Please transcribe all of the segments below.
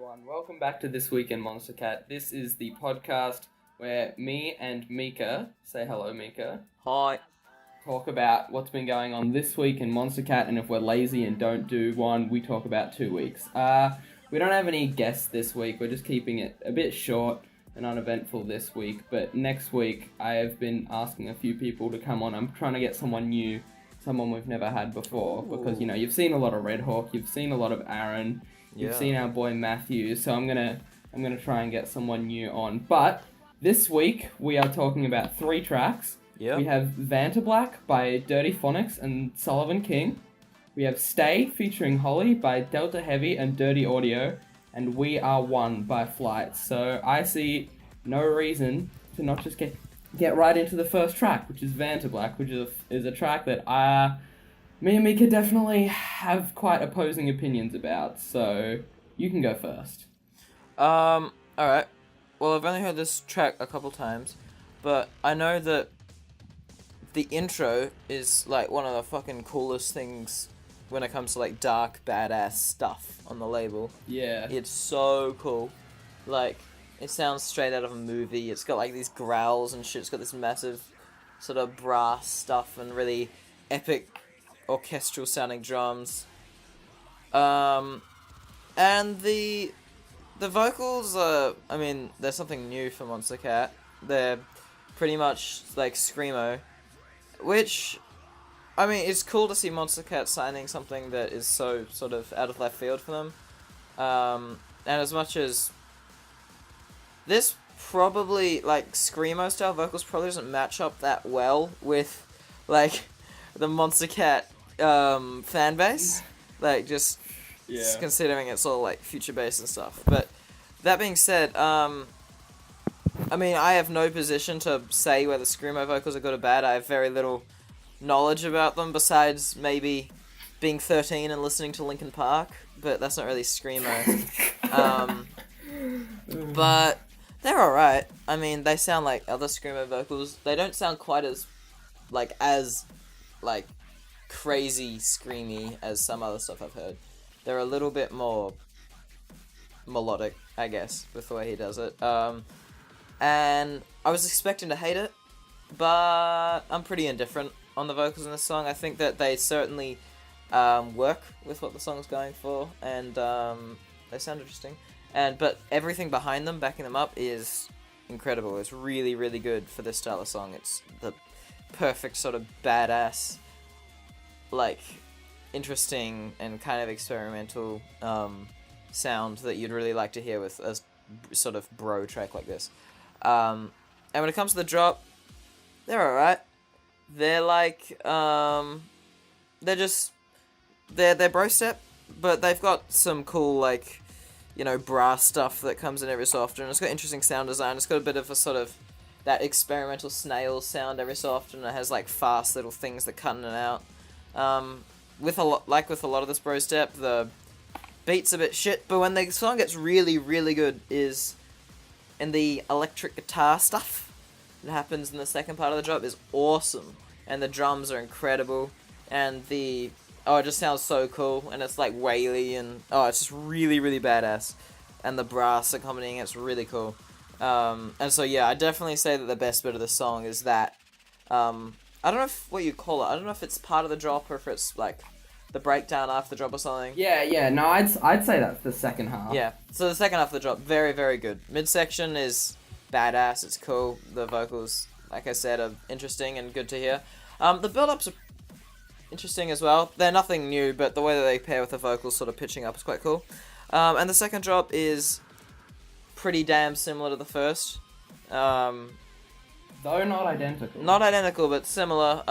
everyone. Welcome back to This Week in Monstercat. This is the podcast where me and Mika, say hello, Mika, Hi. talk about what's been going on this week in Monstercat, and if we're lazy and don't do one, we talk about 2 weeks. We don't have any guests this week. We're just keeping it a bit short and uneventful this week, but next week I have been asking a few people to come on. I'm trying to get someone new, someone we've never had before, because, you know, you've seen a lot of Red Hawk, you've seen a lot of Aaron, you've seen our boy Matthew, so I'm gonna try and get someone new on. But this week we are talking about 3 tracks. Yeah. We have Vantablack by Dirty Phonics and Sullivan King. We have Stay featuring Holly by Delta Heavy and Dirty Audio, and We Are One by Flight. So I see no reason to not just get right into the first track, which is Vantablack, which is a track that me and Mika definitely have quite opposing opinions about. So you can go first. Alright. Well, I've only heard this track a couple times, but I know that the intro is, like, one of the fucking coolest things when it comes to, like, dark, badass stuff on the label. Yeah. It's so cool. Like, it sounds straight out of a movie. It's got, like, these growls and shit. It's got this massive sort of brass stuff and really epic orchestral sounding drums. And the vocals are, I mean, they're something new for Monstercat. They're pretty much like screamo, which, I mean, it's cool to see Monstercat signing something that is so sort of out of left field for them. And as much as this probably, like, screamo style vocals probably doesn't match up that well with, like, the Monstercat fan base, like, just considering it's all, like, future based and stuff. But that being said, I mean, I have no position to say whether screamo vocals are good or bad. I have very little knowledge about them besides maybe being 13 and listening to Linkin Park, but that's not really screamo. But they're alright. I mean, they sound like other screamo vocals. They don't sound quite as crazy screamy as some other stuff I've heard. They're a little bit more melodic, I guess, with the way he does it. And I was expecting to hate it, but I'm pretty indifferent on the vocals in this song. I think that they certainly work with what the song's going for, and they sound interesting. But everything behind them, backing them up, is incredible. It's really, really good for this style of song. It's the perfect sort of badass, like, interesting and kind of experimental sound that you'd really like to hear with a sort of bro track like this. And when it comes to the drop, they're alright. They're like, they're bro step, but they've got some cool, like, you know, brass stuff that comes in every so often. It's got interesting sound design. It's got a bit of a sort of that experimental snail sound every so often. It has, like, fast little things that cut in and out. With a lot of this bro step, the beat's a bit shit, but when the song gets really, really good is in the electric guitar stuff that happens in the second part of the drop is awesome, and the drums are incredible, and it just sounds so cool, and it's like waily, and it's just really, really badass, and the brass accompanying it's really cool. And so yeah, I definitely say that the best bit of the song is that. I don't know what you call it. I don't know if it's part of the drop or if it's, like, the breakdown after the drop or something. Yeah, no, I'd say that's the second half. Yeah, so the second half of the drop, very, very good. Midsection is badass, it's cool. The vocals, like I said, are interesting and good to hear. The build-ups are interesting as well. They're nothing new, but the way that they pair with the vocals sort of pitching up is quite cool. And the second drop is pretty damn similar to the first. Though not identical. Not identical, but similar.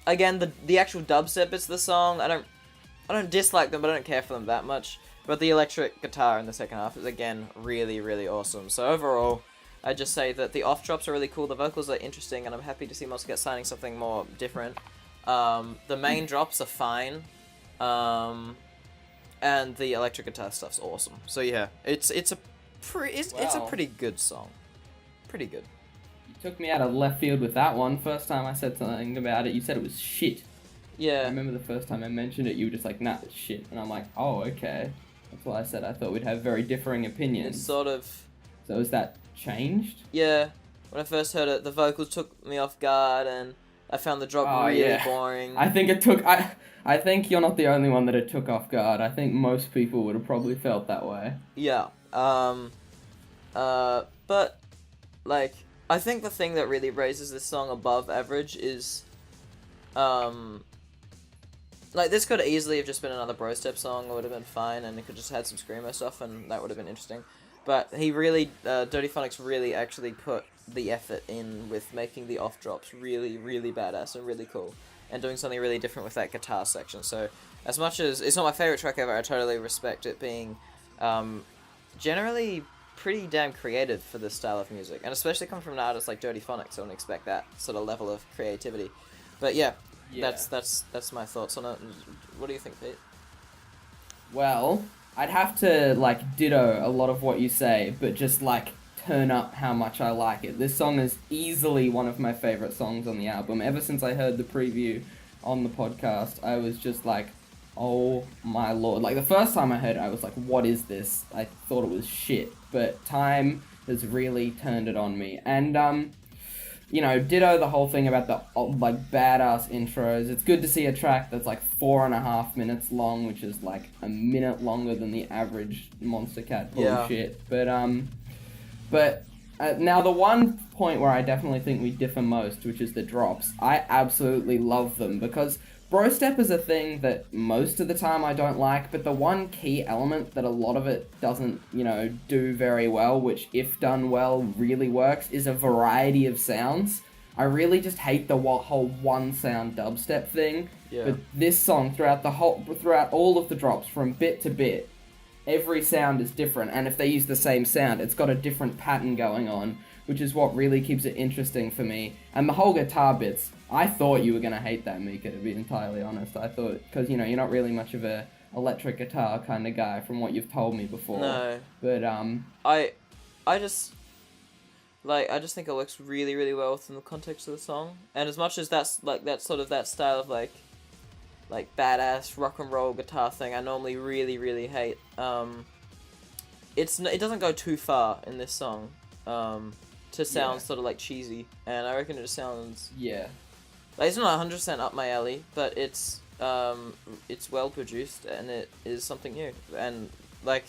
Again, the actual dubstep bits of the song, I don't dislike them, but I don't care for them that much. But the electric guitar in the second half is, again, really, really awesome. So overall, I just say that the off drops are really cool, the vocals are interesting, and I'm happy to see Monstercat signing something more different. The main drops are fine, and the electric guitar stuff's awesome. So yeah, it's a pretty good song. Pretty good. You took me out of left field with that one. First time I said something about it, you said it was shit. Yeah. I remember the first time I mentioned it, you were just like, nah, it's shit. And I'm like, oh, okay. That's why I said I thought we'd have very differing opinions. It's sort of... So is that changed? Yeah. When I first heard it, the vocals took me off guard, and I found the drop really boring. I think it took... I think you're not the only one that it took off guard. I think most people would have probably felt that way. Yeah. But, like, I think the thing that really raises this song above average is, like, this could easily have just been another bro step song. It would have been fine, and it could just had some screamo stuff, and that would have been interesting. But he really, Dirty Phonics really actually put the effort in with making the off drops really, really badass and really cool, and doing something really different with that guitar section. So, as much as it's not my favorite track ever, I totally respect it being, generally pretty damn creative for this style of music, and especially coming from an artist like Dirty Phonics, I wouldn't expect that sort of level of creativity. But yeah. That's my thoughts on it. What do you think, Pete? Well, I'd have to, like, ditto a lot of what you say, but just, like, turn up how much I like it. This song is easily one of my favorite songs on the album. Ever since I heard the preview on the podcast, I was just like, oh my lord. Like, the first time I heard it, I was like, what is this? I thought it was shit. But time has really turned it on me. And, you know, ditto the whole thing about the, like, badass intros. It's good to see a track that's, like, 4.5 minutes long, which is, like, a minute longer than the average Monstercat bullshit. Yeah. But now the one point where I definitely think we differ most, which is the drops, I absolutely love them, because bro step is a thing that most of the time I don't like, but the one key element that a lot of it doesn't, you know, do very well, which if done well really works, is a variety of sounds. I really just hate the whole one sound dubstep thing. Yeah. But this song, throughout all of the drops, from bit to bit, every sound is different, and if they use the same sound, it's got a different pattern going on, which is what really keeps it interesting for me. And the whole guitar bits, I thought you were going to hate that, Mika, to be entirely honest. I thought, because, you know, you're not really much of a electric guitar kind of guy from what you've told me before. No. But, I just think it works really, really well within the context of the song. And as much as that's, like, that sort of that style of, like badass rock and roll guitar thing I normally really, really hate, it doesn't go too far in this song, to sound sort of, like, cheesy, and I reckon it just sounds... Yeah. Like, it's not 100% up my alley, but it's well produced, and it is something new. And, like,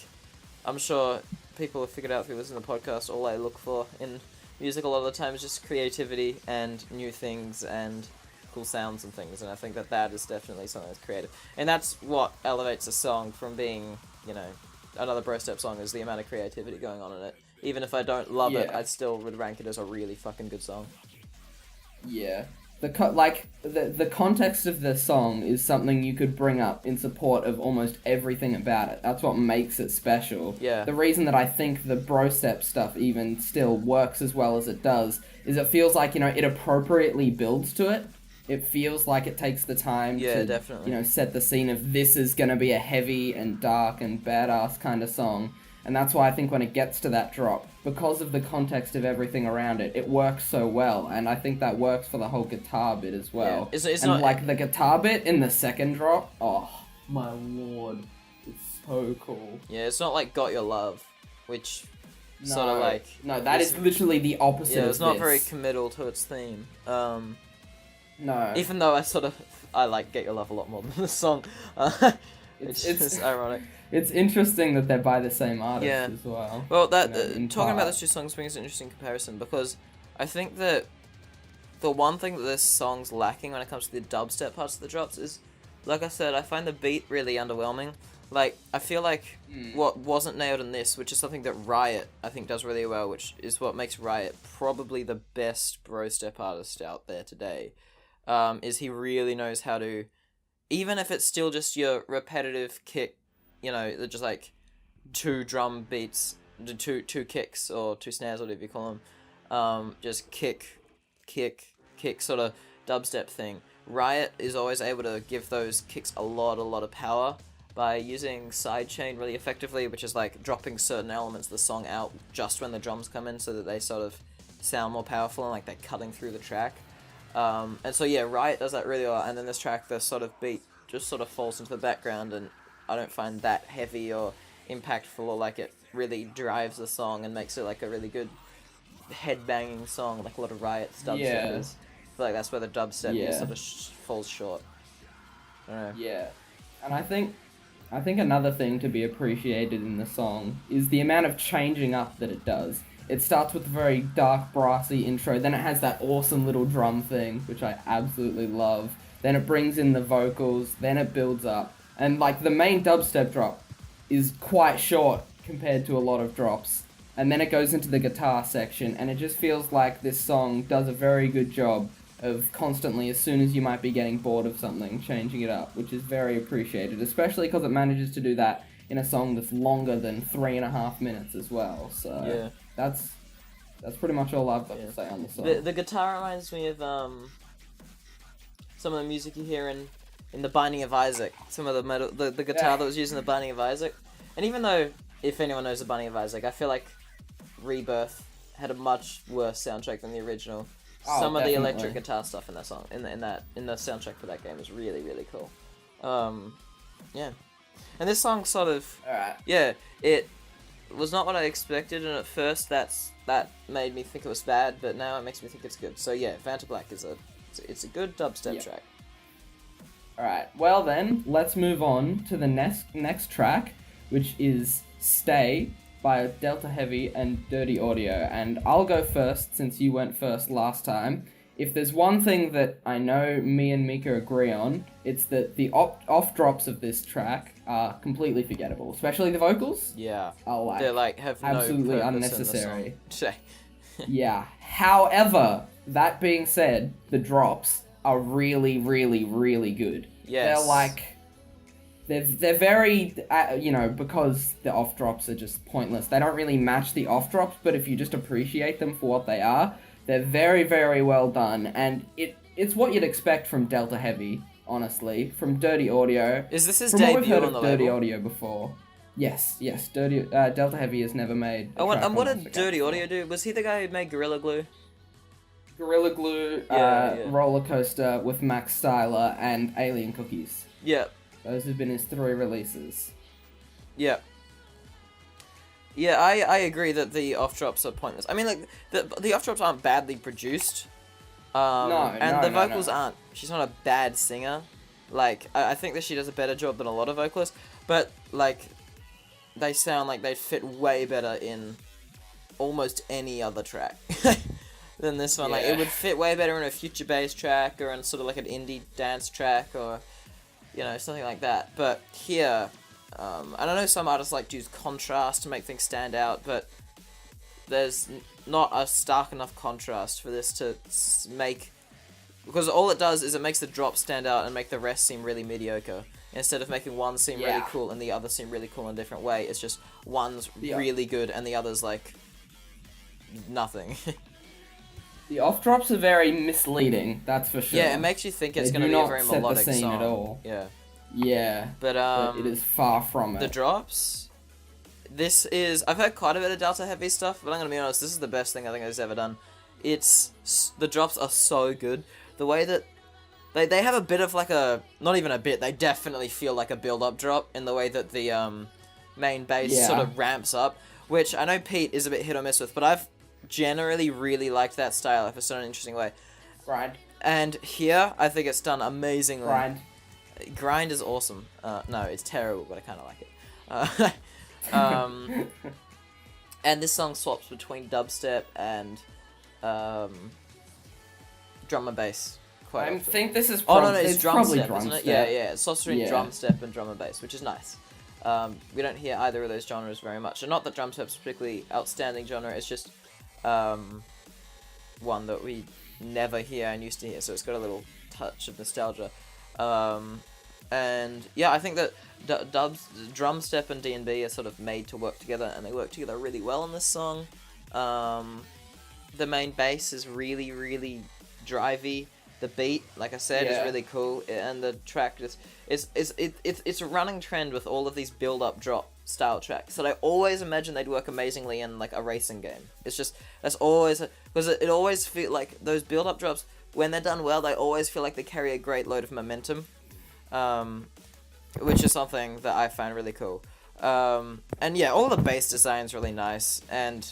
I'm sure people have figured out through listening to the podcast, all I look for in music a lot of the time is just creativity and new things and cool sounds and things, and I think that is definitely something that's creative. And that's what elevates a song from being, you know, another bro step song, is the amount of creativity going on in it. Even if I don't love it, I still would rank it as a really fucking good song. Yeah. The context of the song is something you could bring up in support of almost everything about it. That's what makes it special. Yeah. The reason that I think the bro step stuff even still works as well as it does is it feels like, you know, it appropriately builds to it. It feels like it takes the time to, definitely, you know, set the scene of this is going to be a heavy and dark and badass kind of song. And that's why I think when it gets to that drop, because of the context of everything around it, it works so well. And I think that works for the whole guitar bit as well. Yeah. It's and, not... like, the guitar bit in the second drop, oh, my lord, it's so cool. Yeah, it's not like Got Your Love, which sort of, like... No, that is literally the opposite of this. Yeah, it's not very committal to its theme. No. Even though I like Get Your Love a lot more than this song. It's ironic. It's interesting that they're by the same artist as well. Well, talking about those two songs brings an interesting comparison, because I think that the one thing that this song's lacking when it comes to the dubstep parts of the drops is, like I said, I find the beat really underwhelming. Like, I feel like what wasn't nailed in this, which is something that Riot, I think, does really well, which is what makes Riot probably the best bro step artist out there today, is he really knows how to, even if it's still just your repetitive kick, you know, just like two drum beats, two kicks or two snares, whatever you call them, just kick sort of dubstep thing. Riot is always able to give those kicks a lot of power by using sidechain really effectively, which is like dropping certain elements of the song out just when the drums come in so that they sort of sound more powerful and like they're cutting through the track. And so yeah, Riot does that really well, and then this track, the sort of beat just sort of falls into the background, and I don't find that heavy or impactful, or like it really drives the song and makes it like a really good head-banging song, like a lot of Riot's dubstep is. I feel like that's where the dubstep sort of falls short. I don't know. Yeah, and I think another thing to be appreciated in the song is the amount of changing up that it does. It starts with a very dark, brassy intro, then it has that awesome little drum thing, which I absolutely love. Then it brings in the vocals, then it builds up. And, like, the main dubstep drop is quite short compared to a lot of drops. And then it goes into the guitar section, and it just feels like this song does a very good job of constantly, as soon as you might be getting bored of something, changing it up, which is very appreciated, especially because it manages to do that in a song that's longer than 3.5 minutes as well. So that's pretty much all I've got to say on the song. The guitar reminds me of some of the music you hear in The Binding of Isaac. Some of the guitar that was used in The Binding of Isaac. And even though, if anyone knows The Binding of Isaac, I feel like Rebirth had a much worse soundtrack than the original. Some of the electric guitar stuff in that song, in the soundtrack for that game, is really, really cool. Yeah. And this song sort of, it was not what I expected, and at first that made me think it was bad, but now it makes me think it's good. So yeah, Vantablack is it's a good dubstep track. Alright, well then, let's move on to the next track, which is Stay by Delta Heavy and Dirty Audio, and I'll go first since you went first last time. If there's one thing that I know me and Mika agree on, it's that the off drops of this track are completely forgettable, especially the vocals. Yeah, are they're like have absolutely no unnecessary. In the Yeah. However, that being said, the drops are really, really, really good. Yes. They're like. They're very, because the off drops are just pointless. They don't really match the off drops, but if you just appreciate them for what they are, they're very, very well done. And it's what you'd expect from Delta Heavy, honestly, from Dirty Audio. Is this his from debut what we've heard on the of Dirty label? Audio before? Yes. Delta Heavy has never made. And what did Dirty Audio do? Was he the guy who made Gorilla Glue? Gorilla Glue, Roller Coaster with Max Styler, and Alien Cookies. Yeah. Those have been his 3 releases. Yeah. Yeah, I agree that the off-drops are pointless. I mean, like, the off-drops aren't badly produced. The vocals aren't. She's not a bad singer. Like, I think that she does a better job than a lot of vocalists. But, like, they sound like they'd fit way better in almost any other track than this one. Like, it would fit way better in a future bass track or in sort of like an indie dance track or... something like that. But here, and I know some artists like to use contrast to make things stand out, but there's not a stark enough contrast for this to make... Because all it does is it makes the drop stand out and make the rest seem really mediocre. Instead of making one seem really cool and the other seem really cool in a different way, it's just one's really good and the other's, like, nothing. The off drops are very misleading, that's for sure. Yeah, it makes you think it's going to be a very melodic the scene song. At all. Yeah. Yeah. But it is far from it. The drops. This is... I've heard quite a bit of Delta Heavy stuff, but I'm going to be honest, this is the best thing I think I've ever done. The drops are so good. The way that... They have a bit of like a... Not even a bit, they definitely feel like a build-up drop in the way that the main bass sort of ramps up, which I know Pete is a bit hit or miss with, but I've generally really liked that style if it's done in an interesting way. Grind. And here, I think it's done amazingly. Grind is awesome. No, it's terrible, but I kind of like it. And this song swaps between dubstep and drum and bass quite often. I think this is it's drum probably step, drum isn't it? step. Yeah, it swaps between drum step and drum and bass, which is nice. We don't hear either of those genres very much. And not that drum step's a particularly outstanding genre, it's just one that we never hear and used to hear, so it's got a little touch of nostalgia. And yeah, I think that drum step and D&B are sort of made to work together, and they work together really well in this song. The main bass is really, really drivey. The beat, like I said, is really cool, and the track just it's a running trend with all of these build-up drop style tracks that I always imagine they'd work amazingly in like a racing game. It's just that's always because it always feel like those build-up drops, when they're done well, they always feel like they carry a great load of momentum, which is something that I find really cool. And yeah, all the bass design's really nice, and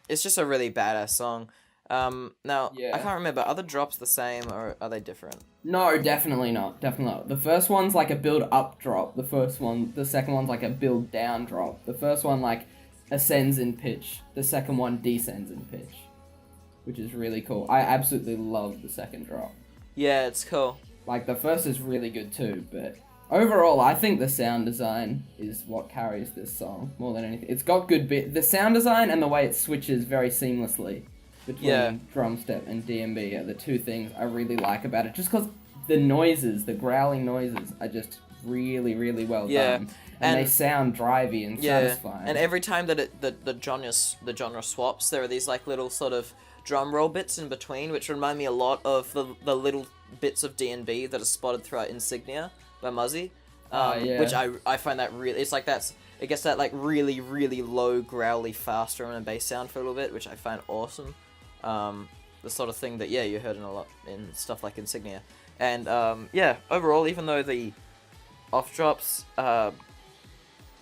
it's just a really badass song. Now, Yeah. I can't remember, are the drops the same, or are they different? No, definitely not. Definitely not. The first one's like a build-up drop. The second one's like a build-down drop. The first one, like, ascends in pitch. The second one descends in pitch. Which is really cool. I absolutely love the second drop. Yeah, it's cool. Like, the first is really good too, but overall, I think the sound design is what carries this song more than anything. It's got good the sound design and the way it switches very seamlessly between drum step and DMB are the two things I really like about it. Just because the noises, the growling noises, are just really, really well done. And they sound drivey and satisfying. And every time that the genre swaps, there are these like little sort of drum roll bits in between, which remind me a lot of the little bits of D&B that are spotted throughout Insignia by Muzzy. Which I find that really, it's like it gets that like really, really low, growly, fast drum and bass sound for a little bit, which I find awesome. The sort of thing that, you heard in a lot in stuff like Insignia. And, overall, even though the off drops,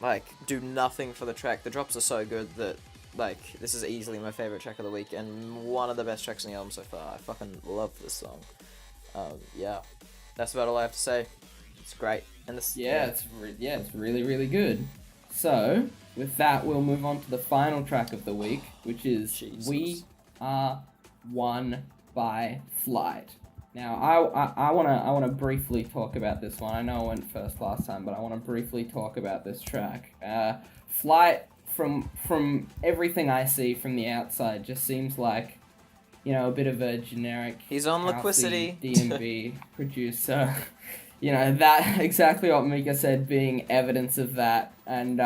like, do nothing for the track, the drops are so good that, like, this is easily my favorite track of the week and one of the best tracks on the album so far. I fucking love this song. That's about all I have to say. It's great. And this, it's really, really good. So, with that, we'll move on to the final track of the week, which is Jesus. We Are One by Flight. Now, I wanna briefly talk about this one. I know I went first last time, but I want to briefly talk about this track. Flight, from everything I see from the outside, just seems like, a bit of a generic. He's on Liquidity. DMV producer. That exactly what Mika said, being evidence of that. And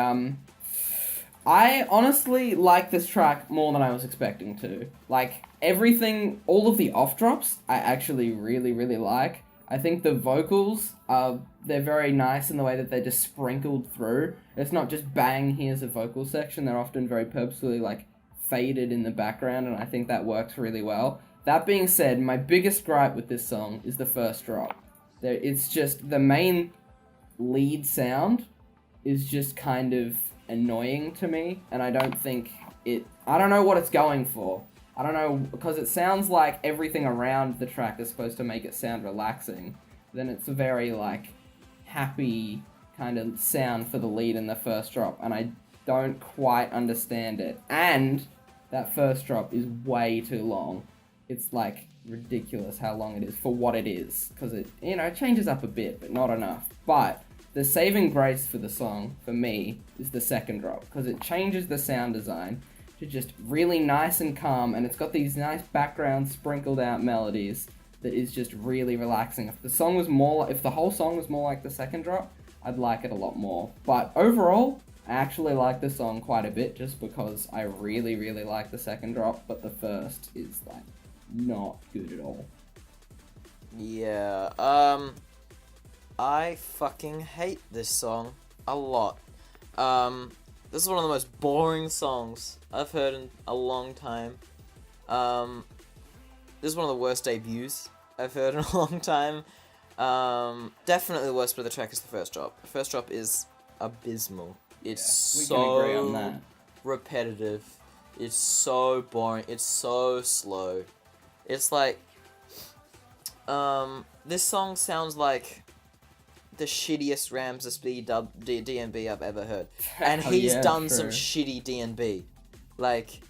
I honestly like this track more than I was expecting to. Like, everything, all of the off drops, I actually really, really like. I think the vocals, they're very nice in the way that they're just sprinkled through. It's not just bang, here's a vocal section. They're often very purposefully, like, faded in the background, and I think that works really well. That being said, my biggest gripe with this song is the first drop. It's just, the main lead sound is just kind of annoying to me, and I don't think I don't know what it's going for. I don't know, because it sounds like everything around the track is supposed to make it sound relaxing. Then it's a very, like, happy kind of sound for the lead in the first drop, and I don't quite understand it. And that first drop is way too long. It's, like, ridiculous how long it is for what it is, because it, it changes up a bit, but not enough. But the saving grace for the song, for me, is the second drop, because it changes the sound design to just really nice and calm, and it's got these nice background sprinkled out melodies that is just really relaxing. If the whole song was more like the second drop, I'd like it a lot more. But overall, I actually like the song quite a bit, just because I really, really like the second drop, but the first is, like, not good at all. Yeah, I fucking hate this song a lot. This is one of the most boring songs I've heard in a long time. This is one of the worst debuts I've heard in a long time. Definitely the worst bit of the track is the first drop. The first drop is abysmal. It's we can agree on that. Repetitive. It's so boring. It's so slow. It's like, this song sounds like the shittiest Ramses B DNB I've ever heard. And he's done some shitty DNB. Like,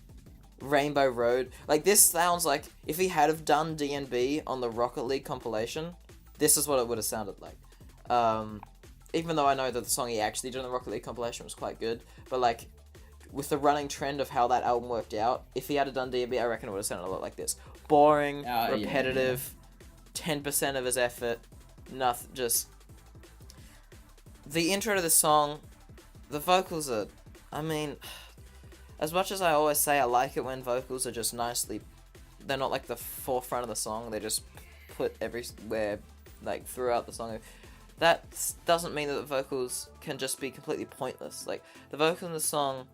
Rainbow Road. Like, this sounds like, if he had have done DNB on the Rocket League compilation, this is what it would have sounded like. Even though I know that the song he actually did on the Rocket League compilation was quite good, but, like, with the running trend of how that album worked out, if he had done DNB, I reckon it would have sounded a lot like this. Boring, repetitive, 10% of his effort, nothing, just... The intro to the song, the vocals are, I mean, as much as I always say I like it when vocals are just nicely, they're not like the forefront of the song, they just put everywhere, like, throughout the song. That doesn't mean that the vocals can just be completely pointless. Like, the vocals in the song,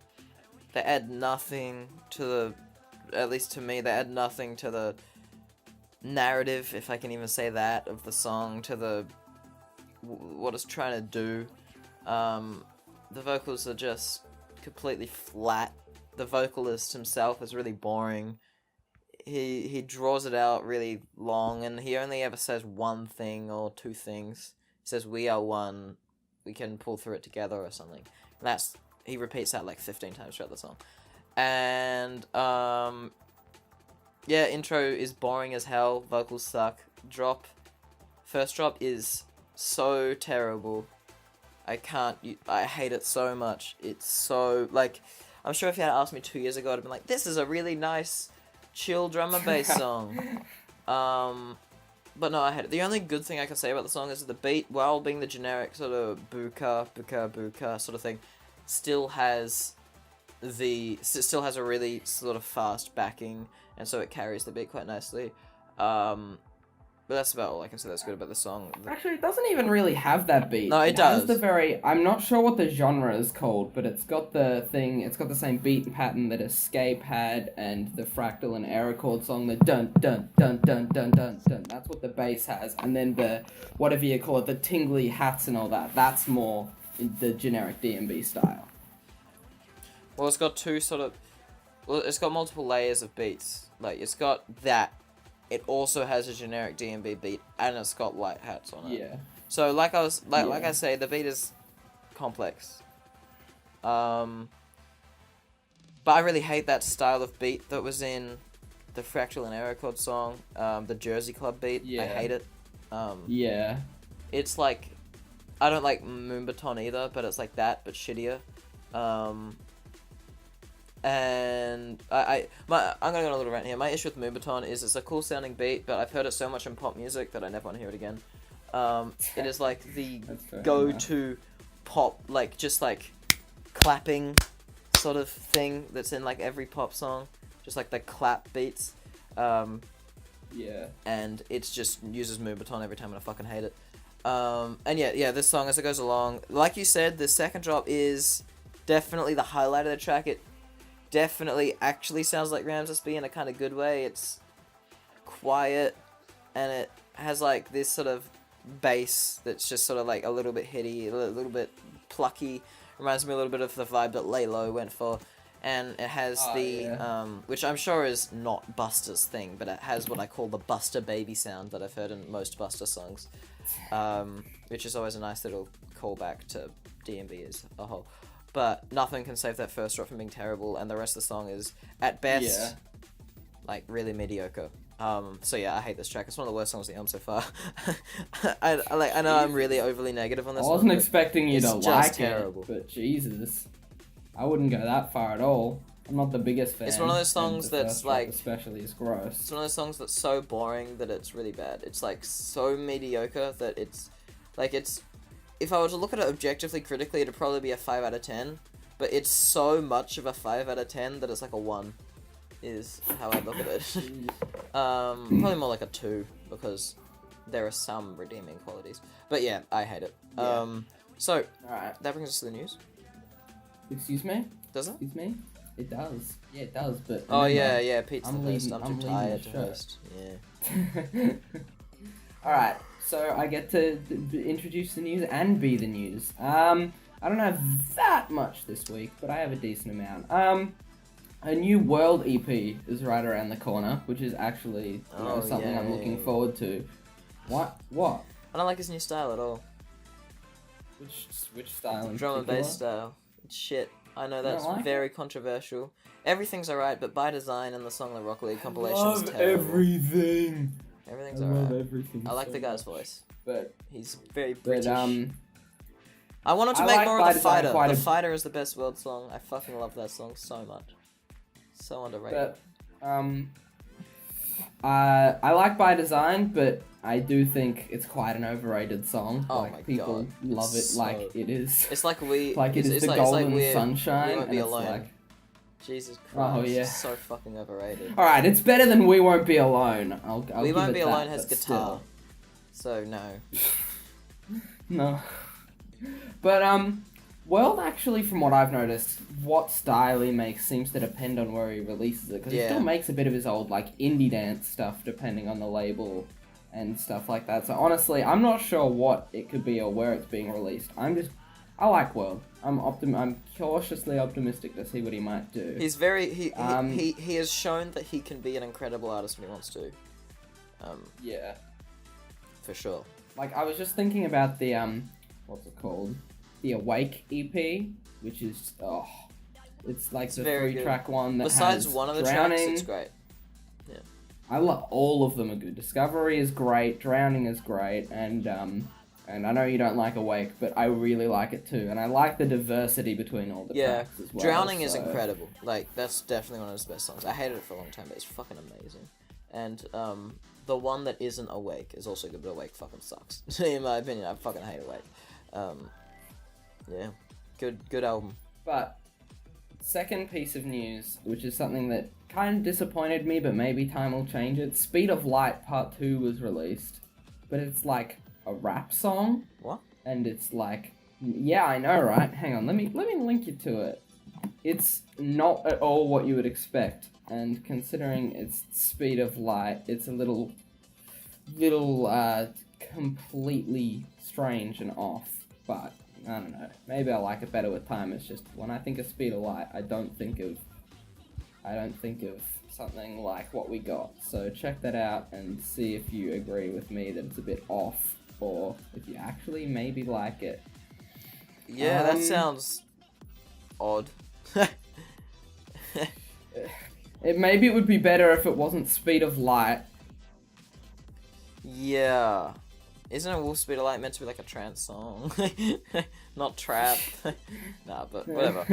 they add nothing to the, at least to me, they add nothing to the narrative, if I can even say that, of the song, to the what it's trying to do. the vocals are just completely flat. The vocalist himself is really boring. He draws it out really long, and he only ever says one thing or two things. He says, "We are one. We can pull through it together," or something. And he repeats that like 15 times throughout the song. And yeah, intro is boring as hell. Vocals suck. First drop is so terrible. I hate it so much. It's so, like, I'm sure if you had asked me 2 years ago, I'd have been like, this is a really nice, chill drum and bass song. But no, I hate it. The only good thing I can say about the song is that the beat, while being the generic sort of buka, buka, buka sort of thing, still has a really sort of fast backing, and so it carries the beat quite nicely. But that's about all I can say that's good about the song. Actually, it doesn't even really have that beat. No, it does. I'm not sure what the genre is called, but it's got the same beat pattern that Escape had, and the Fractal and Error chord song, the dun dun dun dun dun dun dun. That's what the bass has, and then the, whatever you call it, the tingly hats and all that, that's more the generic D&B style. Well, it's got it's got multiple layers of beats. Like, it's got that. It also has a generic D&B beat, and it's got light hats on it. Yeah. So, like I say, the beat is complex. But I really hate that style of beat that was in the Fractal and Error chord song, the Jersey Club beat. Yeah. I hate it. Yeah. It's like, I don't like Moonbaton either, but it's like that, but shittier. And I'm gonna go on a little rant here. My issue with Moonbaton is it's a cool sounding beat, but I've heard it so much in pop music that I never want to hear it again. It is like the go-to pop, like, just like clapping sort of thing that's in like every pop song, just like the clap beats. Yeah. And it's just uses Moonbaton every time, and I fucking hate it. And yeah, this song as it goes along, like you said, the second drop is definitely the highlight of the track. It definitely actually sounds like Ramses B in a kind of good way. It's quiet, and it has like this sort of bass that's just sort of like a little bit hitty, a little bit plucky. Reminds me a little bit of the vibe that Lay Low went for. And it has which I'm sure is not Buster's thing, but it has what I call the Buster baby sound that I've heard in most Buster songs, which is always a nice little callback to D&B as a whole. But nothing can save that first drop from being terrible, and the rest of the song is, at best, like, really mediocre. So yeah, I hate this track. It's one of the worst songs of the album so far. I know I'm really overly negative on this one. I wasn't expecting you to like terrible. it, but Jesus. I wouldn't go that far at all. I'm not the biggest fan. It's one of those songs that's like, especially is gross. It's one of those songs that's so boring that it's really bad. It's like so mediocre that it's like, it's, if I were to look at it objectively, critically, it'd probably be a 5 out of 10. But it's so much of a 5 out of 10 that it's like a 1, is how I look at it. Probably more like a 2, because there are some redeeming qualities. But yeah, I hate it. Yeah. So, alright, that brings us to the news. Excuse me? Does it? Excuse me? It does. Yeah, it does, but... Oh, yeah, Pete's the host. I'm too leading tired the to show. host. Yeah. Alright, so I get to introduce the news and be the news. I don't have that much this week, but I have a decent amount. A new World EP is right around the corner, which is actually something I'm looking forward to. What? I don't like his new style at all. Which style in Drum and bass style. It's shit. I know that's very controversial. Everything's alright, but By Design and the song The Rock League compilation is terrible. Everything. Everything's I love alright. everything. I like the guy's voice. But he's very British. I want him to I make like more By of The Design Fighter. The a- Fighter is the best world song. I fucking love that song so much. So underrated. But I like By Design, but I do think it's quite an overrated song. Oh like, my people God. love it It's like so- it is. It's like we... Like it is it's the like, it's golden like we're, sunshine. We Won't Be and it's Alone. like, Jesus Christ. Oh, yeah. It's so fucking overrated. alright, it's better than We Won't Be Alone. I'll We give Won't it Be that, Alone has but guitar. still. So, no. No. But, World actually, from what I've noticed, what style he makes seems to depend on where he releases it. Because he still makes a bit of his old, like, indie dance stuff, depending on the label and stuff like that. So, honestly, I'm not sure what it could be or where it's being released. I like World. I'm cautiously optimistic to see what he might do. He's very he has shown that he can be an incredible artist when he wants to. Yeah, for sure. Like I was just thinking about the what's it called? The Awake EP, which is it's like the 3-track one that besides has one of the Drowning. tracks, it's great. Yeah. I love all of them are good. Discovery is great, Drowning is great, and I know you don't like Awake, but I really like it too, and I like the diversity between all the tracks as well. Drowning is incredible. Like that's definitely one of his best songs. I hated it for a long time, but it's fucking amazing. And the one that isn't Awake is also good, but Awake fucking sucks. In my opinion, I fucking hate Awake. Yeah, good album. But second piece of news, which is something that kind of disappointed me, but maybe time will change it. Speed of Light Part 2 was released, but it's like a rap song. What? And it's like, yeah, I know, right? Hang on, let me link you to it. It's not at all what you would expect, and considering it's Speed of Light, it's a little completely strange and off, but I don't know. Maybe I like it better with time. It's just when I think of Speed of Light, I don't think of something like what we got. So check that out and see if you agree with me that it's a bit off, or if you actually maybe like it. Yeah, that sounds odd. Maybe it would be better if it wasn't Speed of Light. Yeah. Isn't a Wolf Speed of Light meant to be like a trance song? Not trap. Nah, but whatever.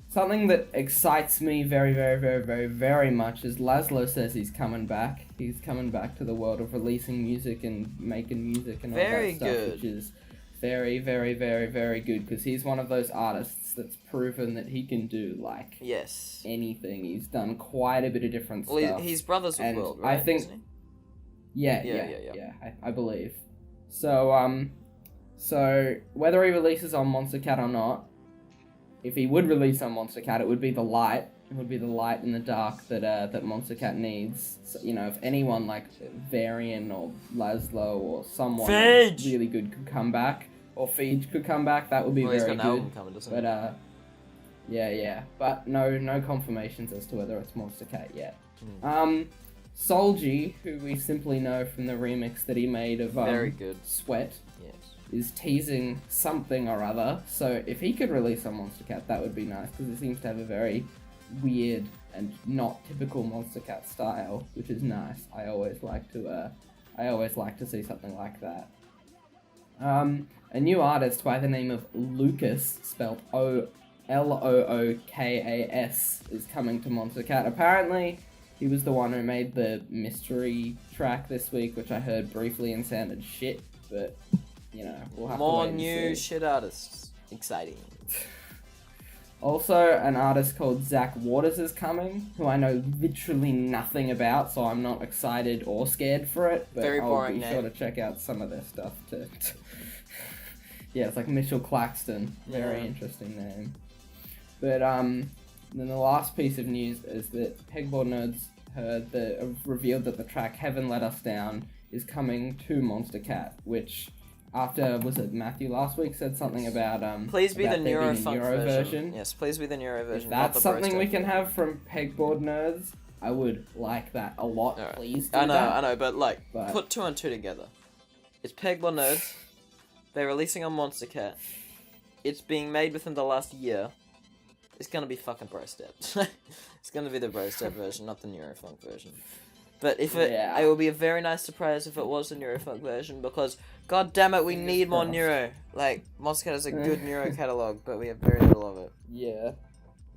Something that excites me very, very, very, very, very much is Laszlo says he's coming back. He's coming back to the world of releasing music and making music and all that stuff, which is very, very, very, very good, because he's one of those artists that's proven that he can do, like, anything. He's done quite a bit of different stuff. He's brothers with World, right? I think... Yeah, I believe. So, so whether he releases on Monstercat or not, if he would release on Monstercat, it would be the light. It would be the light in the dark that Monstercat needs. So, you know, if anyone like Varian or Laszlo or someone really good could come back, or Feige could come back, that would be very good. He's got an album coming, doesn't he? Yeah. But no confirmations as to whether it's Monstercat yet. Solji, who we simply know from the remix that he made of very good. Sweat, is teasing something or other. So if he could release on Monstercat, that would be nice, because it seems to have a very weird and not typical Monstercat style, which is nice. I always like to see something like that. A new artist by the name of Lucas, spelled Lookas, is coming to Monstercat. Apparently, he was the one who made the mystery track this week, which I heard briefly and sounded shit, but, you know, we'll have to wait and see. More new shit artists. Exciting. Also, an artist called Zach Waters is coming, who I know literally nothing about, so I'm not excited or scared for it, but very boring I'll be sure to check out some of their stuff too. Yeah, it's like Mitchell Claxton. Very interesting name. But, then the last piece of news is that Pegboard Nerds revealed that the track Heaven Let Us Down is coming to Monstercat, which, after, was it Matthew last week, said something about, please be about the Neurofunk Neuro version. Yes, please be the Neuro version. If that's something we can have from Pegboard Nerds, I would like that a lot. Right. Please do that. I know, but put 2 and 2 together. It's Pegboard Nerds. They're releasing on Monstercat. It's being made within the last year. It's gonna be fucking Bro Step. It's gonna be the Bro Step version, not the Neurofunk version. But if it will be a very nice surprise if it was the Neurofunk version, because god damn it, we need more Neuro. Like, Monstercat has a good Neuro catalog, but we have very little of it.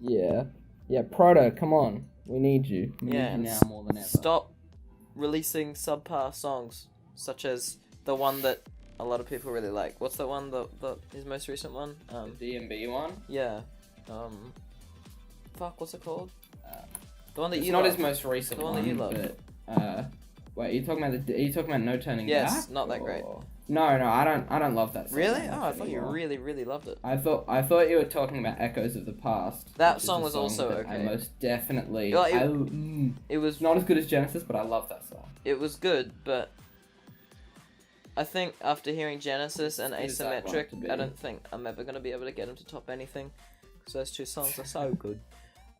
Yeah, Proto, come on. We need you. We need you now more than ever. Stop releasing subpar songs, such as the one that a lot of people really like. What's that one, his most recent one? The DMB one? Yeah. What's it called? The one that it's you not love. his most recent one. The one that you love. But, wait, are you talking about No Turning Back? Yes, not that great. No, I don't love that song. Really? Oh, I thought you really, really loved it. I thought you were talking about Echoes of the Past. That song was also okay. I most definitely. It was not as good as Genesis, but I love that song. It was good, but I think after hearing Genesis and As good as I'd want Asymmetric, it to be. I don't think I'm ever going to be able to get him to top anything. Because those two songs are so good.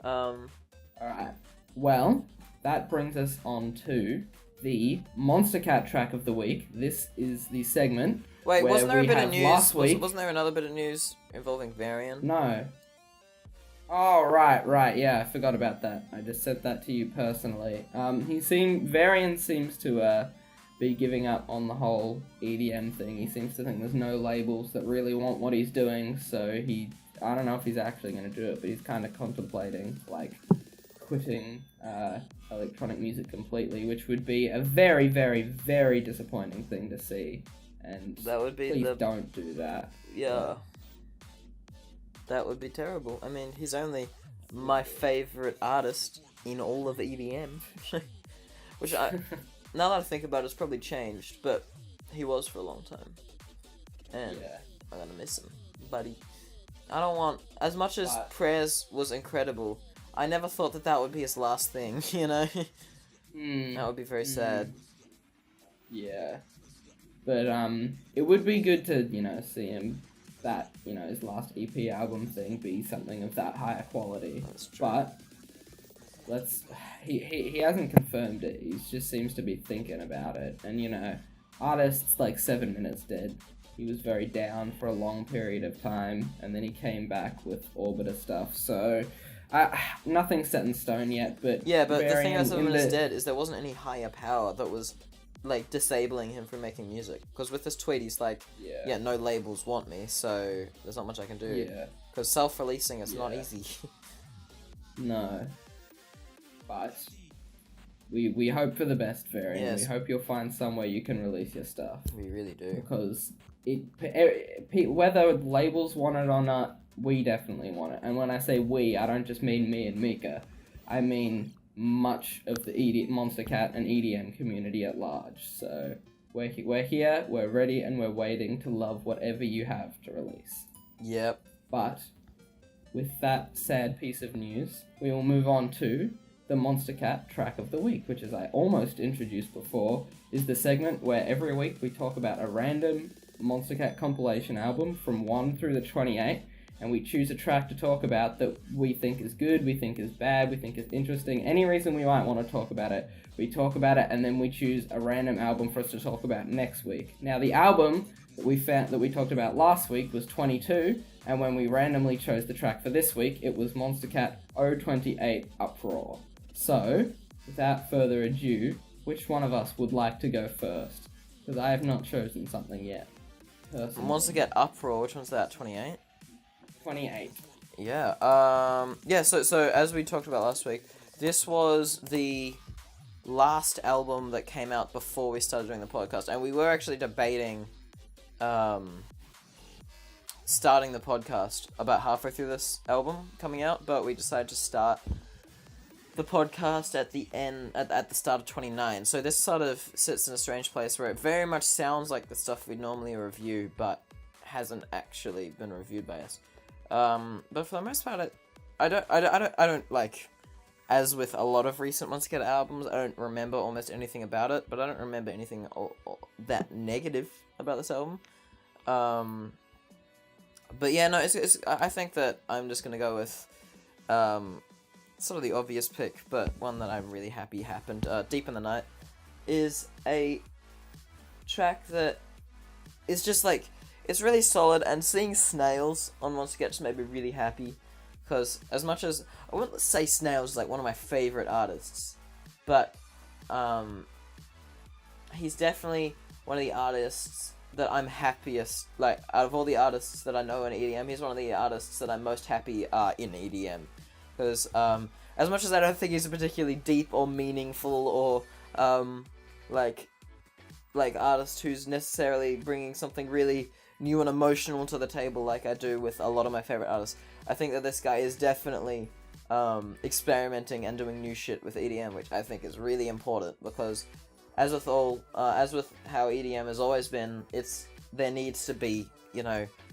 Alright. Well, that brings us on to the Monstercat track of the week. This is the segment. Wait, where wasn't there a we bit of have news? last week- Wasn't there another bit of news involving Varian? No. Oh, right, yeah, I forgot about that. I just said that to you personally. Varian seems to, be giving up on the whole EDM thing. He seems to think there's no labels that really want what he's doing, so I don't know if he's actually going to do it, but he's kind of contemplating, like, quitting electronic music completely, which would be a very, very, very disappointing thing to see. And that would be please don't do that. Yeah. That would be terrible. I mean, he's only my favourite artist in all of EDM. Which now that I think about it, it's probably changed, but he was for a long time. And Yeah. I'm gonna miss him, buddy. I don't want... As much as Prayers was incredible, I never thought that would be his last thing, you know? That would be very sad. Yeah. But, it would be good to, see him, his last EP album thing be something of that higher quality. That's true. But, he hasn't confirmed it. He just seems to be thinking about it. And, artists like 7 Minutes Dead, he was very down for a long period of time, and then he came back with Orbiter stuff, so... nothing's set in stone yet, but... Yeah, but the thing about 7 Minutes Dead is there wasn't any higher power that was, like, disabling him from making music. Because with this tweet, he's like, yeah, no labels want me, so there's not much I can do. Yeah. Because self-releasing is not easy. No. But we hope for the best, Varian. Yes. We hope you'll find somewhere you can release your stuff. We really do. Because whether labels want it or not, we definitely want it. And when I say we, I don't just mean me and Mika. I mean much of the Monstercat and EDM community at large. So we're here, we're ready, and we're waiting to love whatever you have to release. Yep. But with that sad piece of news, we will move on to the Monstercat track of the week, which, as I almost introduced before, is the segment where every week we talk about a random Monstercat compilation album from 1 through the 28, and we choose a track to talk about that we think is good, we think is bad, we think is interesting, any reason we might want to talk about it. We talk about it, and then we choose a random album for us to talk about next week. Now, the album that we talked about last week was 22, and when we randomly chose the track for this week, it was Monstercat 028 Uproar. So, without further ado, which one of us would like to go first? Because I have not chosen something yet. Personally. Monstercat Uproar, which one's that, 28? 28. Yeah, so as we talked about last week, this was the last album that came out before we started doing the podcast, and we were actually debating starting the podcast about halfway through this album coming out, but we decided to start the podcast at the end, at the start of 29, so this sort of sits in a strange place where it very much sounds like the stuff we normally review, but hasn't actually been reviewed by us. But for the most part, I don't like, as with a lot of recent Monstercat albums, I don't remember almost anything about it, but I don't remember anything that negative about this album. But yeah, no, I think that I'm just gonna go with, sort of the obvious pick, but one that I'm really happy happened. Deep in the Night is a track that is just like, it's really solid, and seeing Snails on Monstercat just made me really happy, because as much as, I wouldn't say Snails is like one of my favourite artists, but he's definitely one of the artists that I'm happiest, like, out of all the artists that I know in EDM, he's one of the artists that I'm most happy in EDM, because as much as I don't think he's a particularly deep or meaningful or like artist who's necessarily bringing something really new and emotional to the table like I do with a lot of my favorite artists, I think that this guy is definitely experimenting and doing new shit with EDM, which I think is really important, because as with how EDM has always been, there needs to be,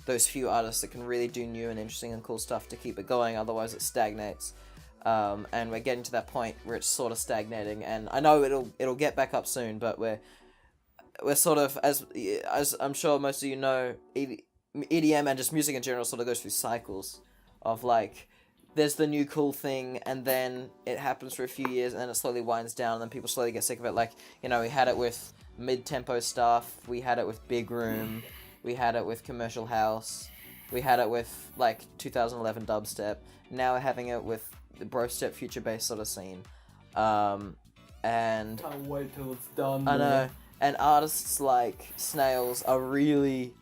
those few artists that can really do new and interesting and cool stuff to keep it going, otherwise it stagnates. And we're getting to that point where it's sort of stagnating, and I know it'll get back up soon, but we're sort of, as I'm sure most of you know, EDM and just music in general sort of goes through cycles of like, there's the new cool thing, and then it happens for a few years, and then it slowly winds down, and then people slowly get sick of it. Like, you know, we had it with mid-tempo stuff, we had it with Big Room, we had it with Commercial House, we had it with, like, 2011 dubstep, now we're having it with the bro-step, future-based sort of scene. And... Can't wait till it's done. I know. And artists like Snails are really...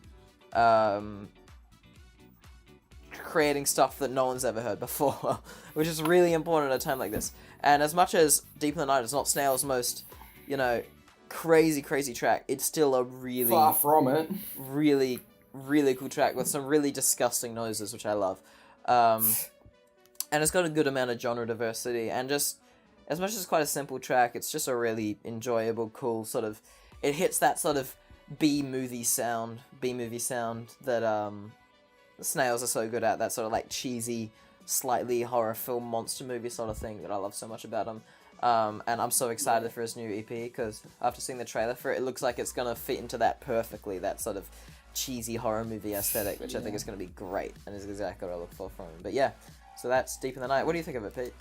creating stuff that no one's ever heard before, which is really important at a time like this. And as much as Deep in the Night is not Snail's most, you know, crazy track, it's still a really... Far from it. Really cool track with some really disgusting noises, which I love. And it's got a good amount of genre diversity, and just, as much as it's quite a simple track, it's just a really enjoyable, cool sort of... It hits that sort of B-movie sound that, Snails are so good at, that sort of like cheesy, slightly horror film monster movie sort of thing that I love so much about him. And I'm so excited for his new EP, because after seeing the trailer for it, it looks like it's going to fit into that perfectly, that sort of cheesy horror movie aesthetic, which I think is going to be great, and is exactly what I look for from him. But yeah, so that's Deep in the Night. What do you think of it, Pete?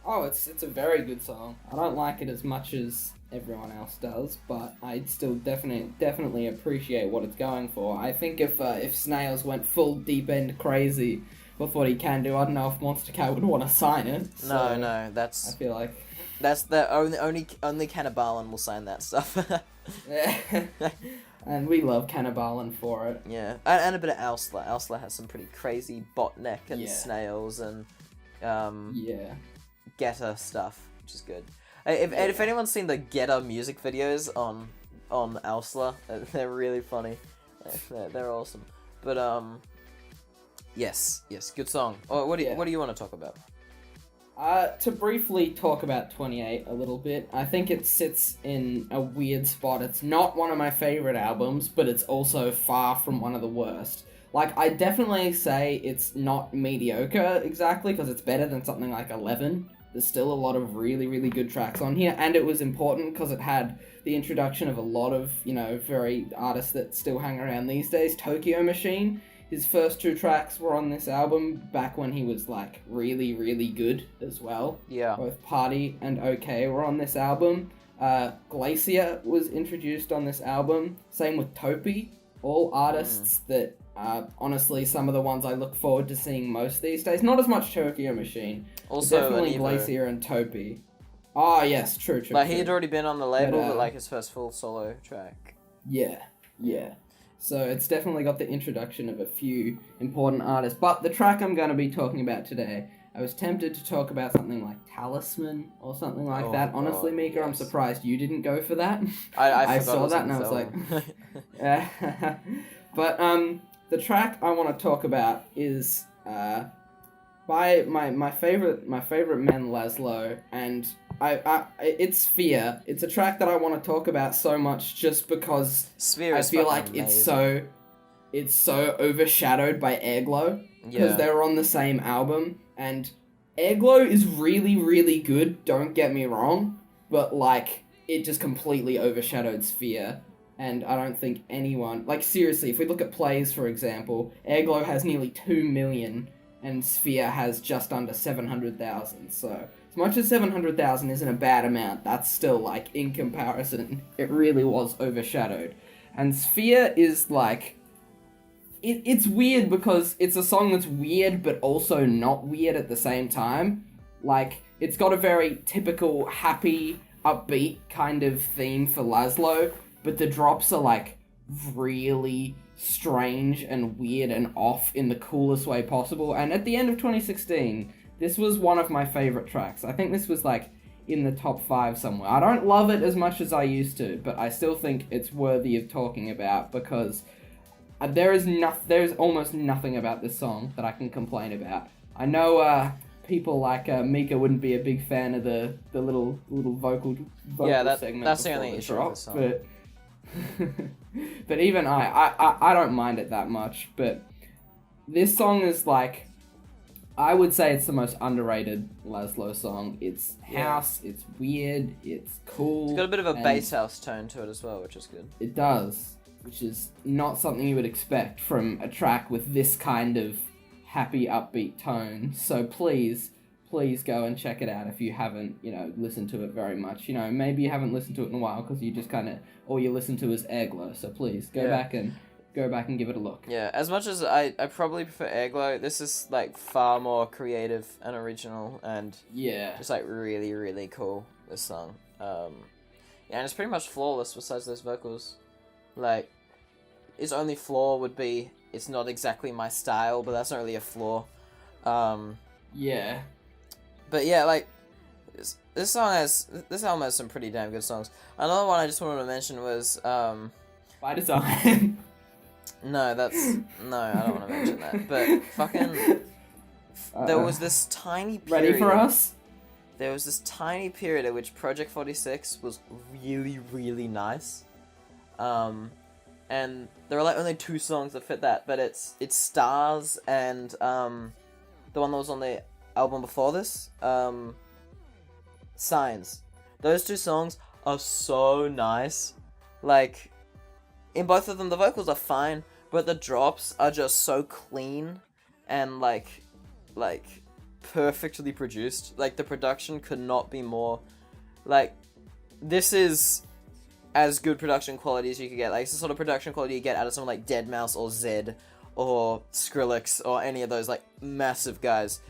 Oh, it's a very good song. I don't like it as much as everyone else does, but I still definitely appreciate what it's going for. I think if Snails went full deep end crazy with what he can do, I don't know if Monstercat would want to sign it. So No, that's... I feel like that's the only Cannibalin will sign that stuff. and we love Cannibalin for it. Yeah, and a bit of Alsler. Alsler has some pretty crazy botneck and Snails and Getter stuff, which is good. If anyone's seen the Getter music videos on Alsler, they're really funny. They're awesome. But yes, good song. Oh, what do you want to talk about? To briefly talk about 28 a little bit, I think it sits in a weird spot. It's not one of my favorite albums, but it's also far from one of the worst. Like, I definitely say it's not mediocre exactly, because it's better than something like 11. There's still a lot of really good tracks on here, and it was important because it had the introduction of a lot of, you know, very artists that still hang around these days. Tokyo Machine, his first 2 tracks were on this album back when he was, like, really good as well. Yeah. Both Party and OK were on this album. Glacier was introduced on this album. Same with Topi. All artists that honestly, some of the ones I look forward to seeing most these days. Not as much Tokyo Machine. Also, definitely Glacier and Topi. Oh, yes, true. Like, he had already been on the label, but like, his first full solo track. Yeah. So it's definitely got the introduction of a few important artists. But the track I'm going to be talking about today, I was tempted to talk about something like Talisman or something like that. Honestly, Mika, yes. I'm surprised you didn't go for that. I saw that and I was like... yeah. But the track I want to talk about is by my favorite man Laszlo, and it's Sphere. It's a track that I want to talk about so much just because Sphere I feel like amazing. it's so overshadowed by Airglow, because they were on the same album, and Airglow is really good, don't get me wrong, but like it just completely overshadowed Sphere. And I don't think anyone... Like, seriously, if we look at plays, for example, Airglow has nearly 2 million, and Sphere has just under 700,000. So, as much as 700,000 isn't a bad amount, that's still, like, in comparison, it really was overshadowed. And Sphere is, like... It's weird because it's a song that's weird, but also not weird at the same time. Like, it's got a very typical, happy, upbeat kind of theme for Laszlo, but the drops are, like, really strange and weird and off in the coolest way possible. And at the end of 2016, this was one of my favorite tracks. I think this was, like, in the top 5 somewhere. I don't love it as much as I used to, but I still think it's worthy of talking about, because there's almost nothing about this song that I can complain about. I know people like Mika wouldn't be a big fan of the little vocal segment. That's the only issue with the song. But even I don't mind it that much. But this song is like, I would say it's the most underrated Laszlo song. It's Yeah. house, it's weird, it's cool. It's got a bit of a and bass house tone to it as well, which is good. It does, which is not something you would expect from a track with this kind of happy, upbeat tone. So please go and check it out if you haven't, listened to it very much. Maybe you haven't listened to it in a while because you just kind of, all you listen to is Airglow. So please go back and give it a look. Yeah, as much as I probably prefer Airglow, this is like far more creative and original and Yeah. just like really, really cool, this song. Yeah, and it's pretty much flawless besides those vocals. Like, its only flaw would be it's not exactly my style, but that's not really a flaw. Yeah. But yeah, like, this album has some pretty damn good songs. Another one I just wanted to mention was, By design. No, I don't want to mention that. But fucking, there was this tiny period. Ready for us? There was this tiny period at which Project 46 was really, really nice. And there are like only 2 songs that fit that, but it's Stars and the one that was on the album before this, Signs. Those 2 songs are so nice. Like, in both of them, the vocals are fine, but the drops are just so clean and like perfectly produced. Like, the production could not be more. Like, this is as good production quality as you could get. Like, it's the sort of production quality you get out of someone like Deadmau5 or Zed or Skrillex or any of those like massive guys.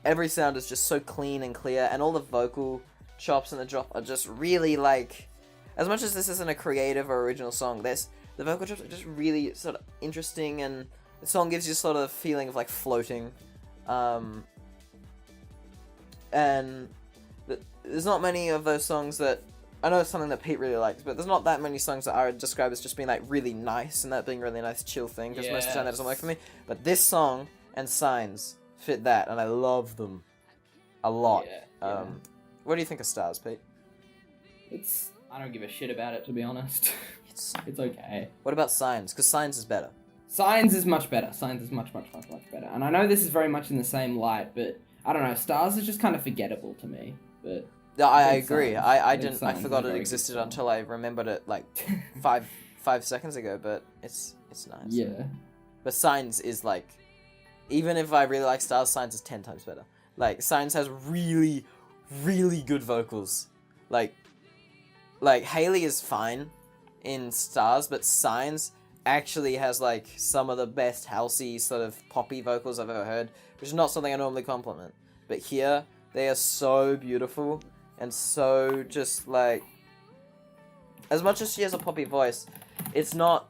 Every sound is just so clean and clear, and all the vocal chops in the drop are just really like. As much as this isn't a creative or original song, the vocal chops are just really sort of interesting, and the song gives you sort of a feeling of like floating. And there's not many of those songs that, I know it's something that Pete really likes, but there's not that many songs that I would describe as just being like really nice and that being a really nice chill thing, because most of the time that doesn't work for me. But this song and Signs fit that, and I love them a lot. Yeah. What do you think of Stars, Pete? I don't give a shit about it, to be honest. It's okay. What about Signs? Because Signs is better. Signs is much better. Signs is much, much, much, much better. And I know this is very much in the same light, but I don't know. Stars is just kind of forgettable to me. But Yeah, I agree. Signs. I Signs forgot is a it very existed good song. until I remembered it like five seconds ago. But it's nice. Yeah. But Signs is like, even if I really like Stars, Signs is 10 times better. Like, Signs has really, really good vocals. Like Haley is fine in Stars, but Signs actually has like some of the best housey sort of poppy vocals I've ever heard, which is not something I normally compliment. But here, they are so beautiful and so just like, as much as she has a poppy voice, it's not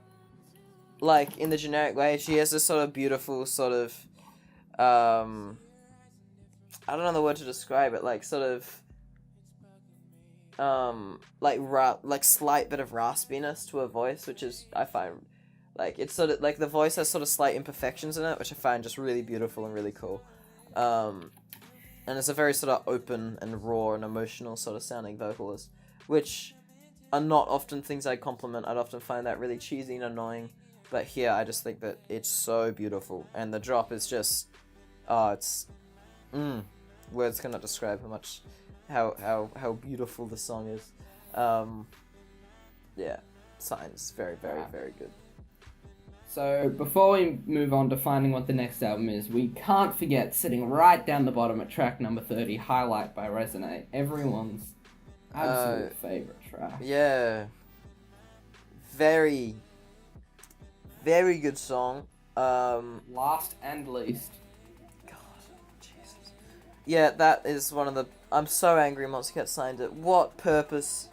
like in the generic way. She has this sort of beautiful sort of, I don't know the word to describe it, like sort of, like slight bit of raspiness to her voice, which is, I find, like, it's sort of like the voice has sort of slight imperfections in it, which I find just really beautiful and really cool. And it's a very sort of open and raw and emotional sort of sounding vocalist, which are not often things I compliment. I'd often find that really cheesy and annoying, but here I just think that it's so beautiful, and the drop is just, words cannot describe how much, how beautiful the song is. Yeah, Signs, very, very, very good. So before we move on to finding what the next album is, we can't forget sitting right down the bottom at track number 30, Highlight by Resonate. Everyone's absolute favourite track. Yeah. Very, very good song. Last and least. God, Jesus. Yeah, that is one of the... I'm so angry Monstercat signed it. What purpose...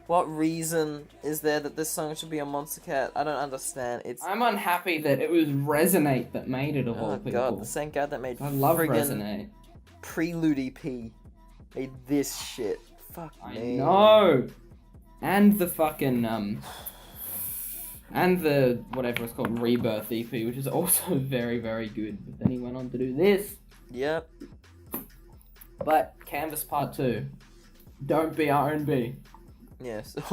What reason is there that this song should be on Monstercat? I don't understand. I'm unhappy that it was Resonate that made it of all Oh people. god, the same guy that made I love friggin' Resonate. Prelude EP made this shit. Fuck I me. know! And the fucking, and the, whatever it's called, Rebirth EP, which is also very, very good. But then he went on to do this. Yep. But, Canvas Part 2. Don't be R&B. Yes. That'd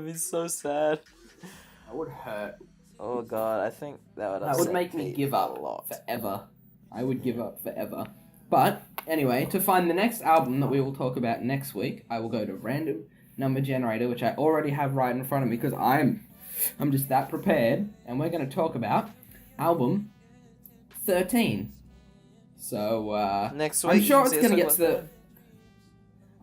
be so sad. That would hurt. Oh god, I think that would That would make me Pete give up a lot. forever. I would give up forever. But anyway, to find the next album that we will talk about next week, I will go to Random Number Generator, which I already have right in front of me because I'm just that prepared, and we're going to talk about album 13. So Next week, I'm sure it's going to get to the.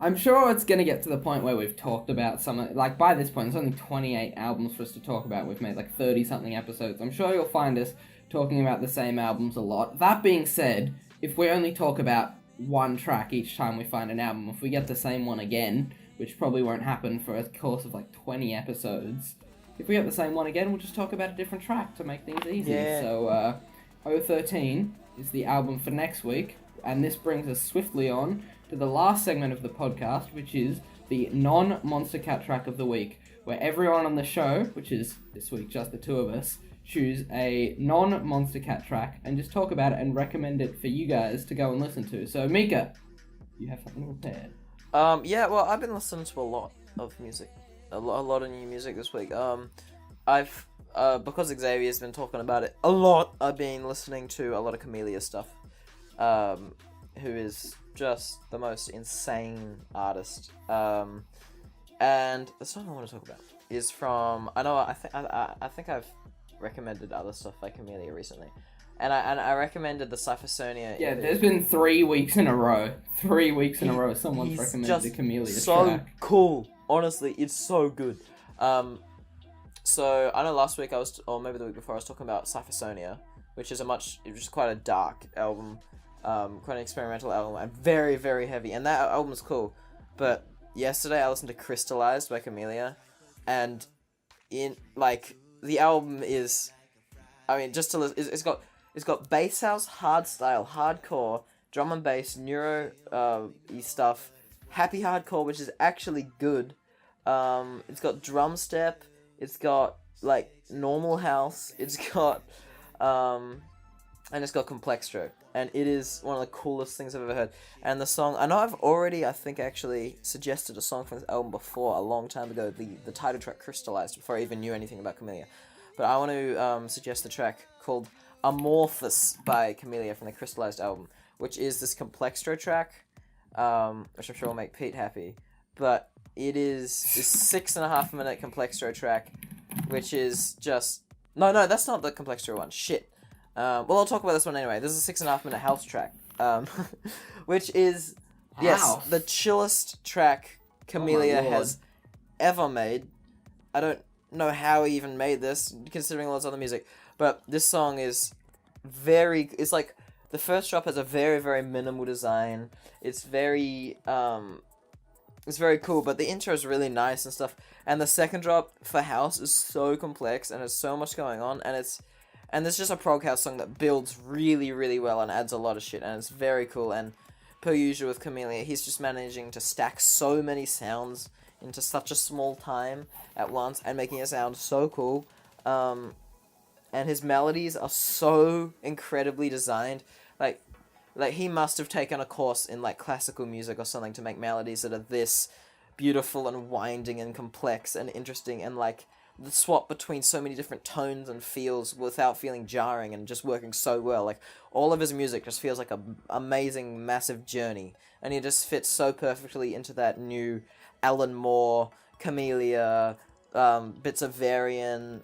I'm sure it's going to get to the point where we've talked about some... Like, by this point, there's only 28 albums for us to talk about. We've made, 30-something episodes. I'm sure you'll find us talking about the same albums a lot. That being said, if we only talk about one track each time we find an album, if we get the same one again, which probably won't happen for a course of, 20 episodes, if we get the same one again, we'll just talk about a different track to make things easy. Yeah. So, 013 is the album for next week, and this brings us swiftly on to the last segment of the podcast, which is the Non-Monstercat Track of the Week, where everyone on the show, which is this week just the two of us, choose a non-Monstercat track and just talk about it and recommend it for you guys to go and listen to. So, Mika, you have something prepared? Yeah, well, I've been listening to a lot of music. A lot of new music this week. I've, because Xavier's been talking about it a lot, I've been listening to a lot of Camellia stuff, who is just the most insane artist. And the song I want to talk about is from, I think I've recommended other stuff by Camellia recently. And I recommended the Cyphersonia. Yeah, there's been 3 weeks in a row. 3 weeks in a row someone's recommended the Camellia track. So cool. Honestly, it's so good. So I know last week or maybe the week before, I was talking about Cyphersonia, which is quite a dark album, quite an experimental album, and very, very heavy. And that album is cool. But yesterday I listened to Crystallized by Camellia, and the album is, just to listen, it's got bass house, hardstyle, hardcore, drum and bass, neuro stuff, happy hardcore, which is actually good. It's got drum step, it's got normal house, it's got and it's got complextro, and it is one of the coolest things I've ever heard. And the song, I know I've already, actually suggested a song from this album before, a long time ago, the title track Crystallized, before I even knew anything about Camellia. But I want to suggest a track called Amorphous by Camellia from the Crystallized album, which is this complextro track, which I'm sure will make Pete happy. But it is this 6.5 minute complextro track, which is just... No, that's not the complextro one. Shit. Well, I'll talk about this one anyway. This is a 6.5 minute house track, which is, yes, the chillest track Camellia has ever made. I don't know how he even made this, considering all his other music, but this song is it's like, the first drop has a very, very minimal design. It's very cool, but the intro is really nice and stuff, and the second drop for house is so complex, and there's so much going on, and it's just a prog house song that builds really, really well and adds a lot of shit, and it's very cool. And per usual with Camellia, he's just managing to stack so many sounds into such a small time at once and making it sound so cool. And his melodies are so incredibly designed. Like he must have taken a course in classical music or something to make melodies that are this beautiful and winding and complex and interesting, and the swap between so many different tones and feels without feeling jarring and just working so well. All of his music just feels like an amazing, massive journey, and it just fits so perfectly into that new Alan Moore, Camellia, bits of Varian,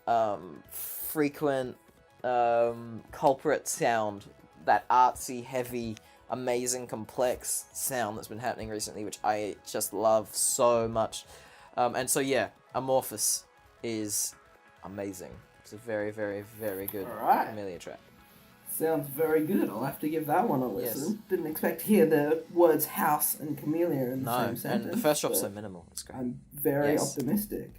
frequent, culprit sound, that artsy, heavy, amazing, complex sound that's been happening recently, which I just love so much. And so yeah, Amorphous is amazing. It's a very, very, very good Camellia track. Sounds very good. I'll have to give that one a listen. Yes. Didn't expect to hear the words house and Camellia in the same sentence. And the first drop's so minimal. It's great. I'm very optimistic.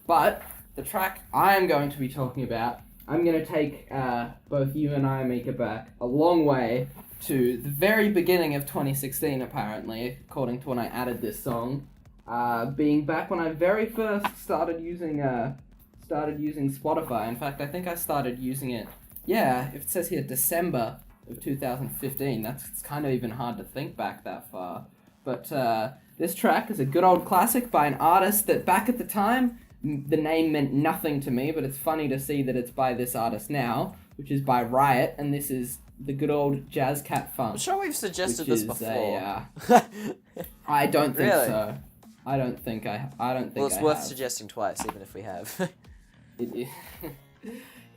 But the track I am going to be talking about, I'm going to take both you and I, Mika, back a long way to the very beginning of 2016, apparently, according to when I added this song. Being back when I very first started using Spotify. In fact, I think I started using it, if it says here December of 2015, it's kind of even hard to think back that far. But this track is a good old classic by an artist that back at the time the name meant nothing to me, but it's funny to see that it's by this artist now, which is by Riot, and this is the good old Jazz Cat Funk. I'm sure we've suggested this before. I don't think Really? so. I don't think Well, it's worth suggesting twice, even if we have.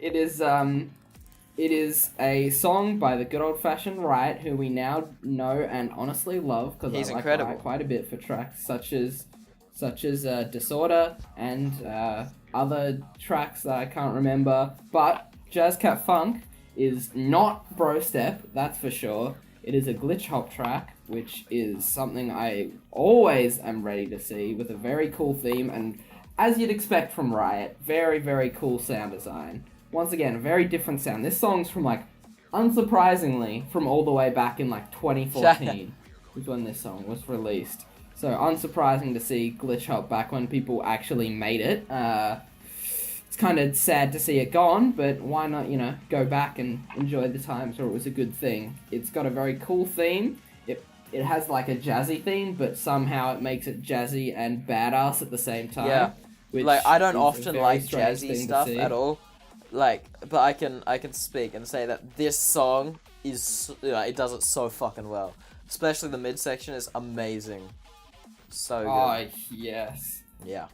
It is a song by the good old-fashioned Riot, who we now know and honestly love, because He's I like incredible. Riot quite a bit for tracks such as Disorder and other tracks that I can't remember. But Jazz Cat Funk is not bro step, that's for sure. It is a glitch hop track, which is something I always am ready to see, with a very cool theme, and as you'd expect from Riot, very, very cool sound design. Once again, a very different sound. This song's from, like, unsurprisingly, from all the way back in, like, 2014, was when this song was released. So, unsurprising to see glitch hop back when people actually made it. It's kind of sad to see it gone, but why not, go back and enjoy the times where it was a good thing. It's got a very cool theme. It has, like, a jazzy theme, but somehow it makes it jazzy and badass at the same time. Yeah. Which Like, I don't is a often very like strange jazzy thing to stuff see. at all. Like, but I can speak and say that this song is, it does it so fucking well. Especially the midsection is amazing. So good. Oh, yes. Yeah.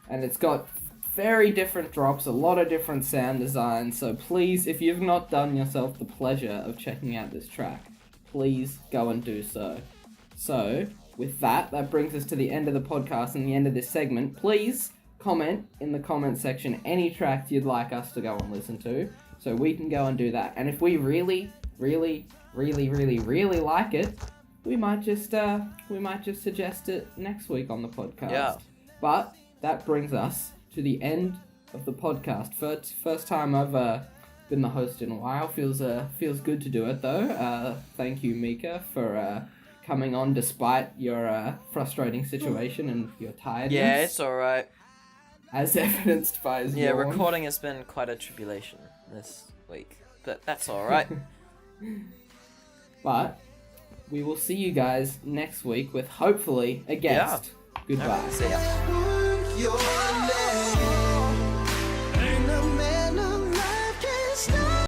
And it's got very different drops, a lot of different sound designs, so please, if you've not done yourself the pleasure of checking out this track, please go and do so. So, with that brings us to the end of the podcast and the end of this segment. Please comment in the comment section any tracks you'd like us to go and listen to, so we can go and do that. And if we really, really, really, really, really like it, we might just suggest it next week on the podcast. Yeah. But that brings us to the end of the podcast. First time I've been the host in a while. Feels good to do it though. Thank you, Mika, for coming on despite your frustrating situation and your tiredness. Yeah, it's alright. As evidenced by his Yeah, yawn. recording has been quite a tribulation this week, but that's alright. But we will see you guys next week with hopefully a guest. Goodbye. See ya. Your name.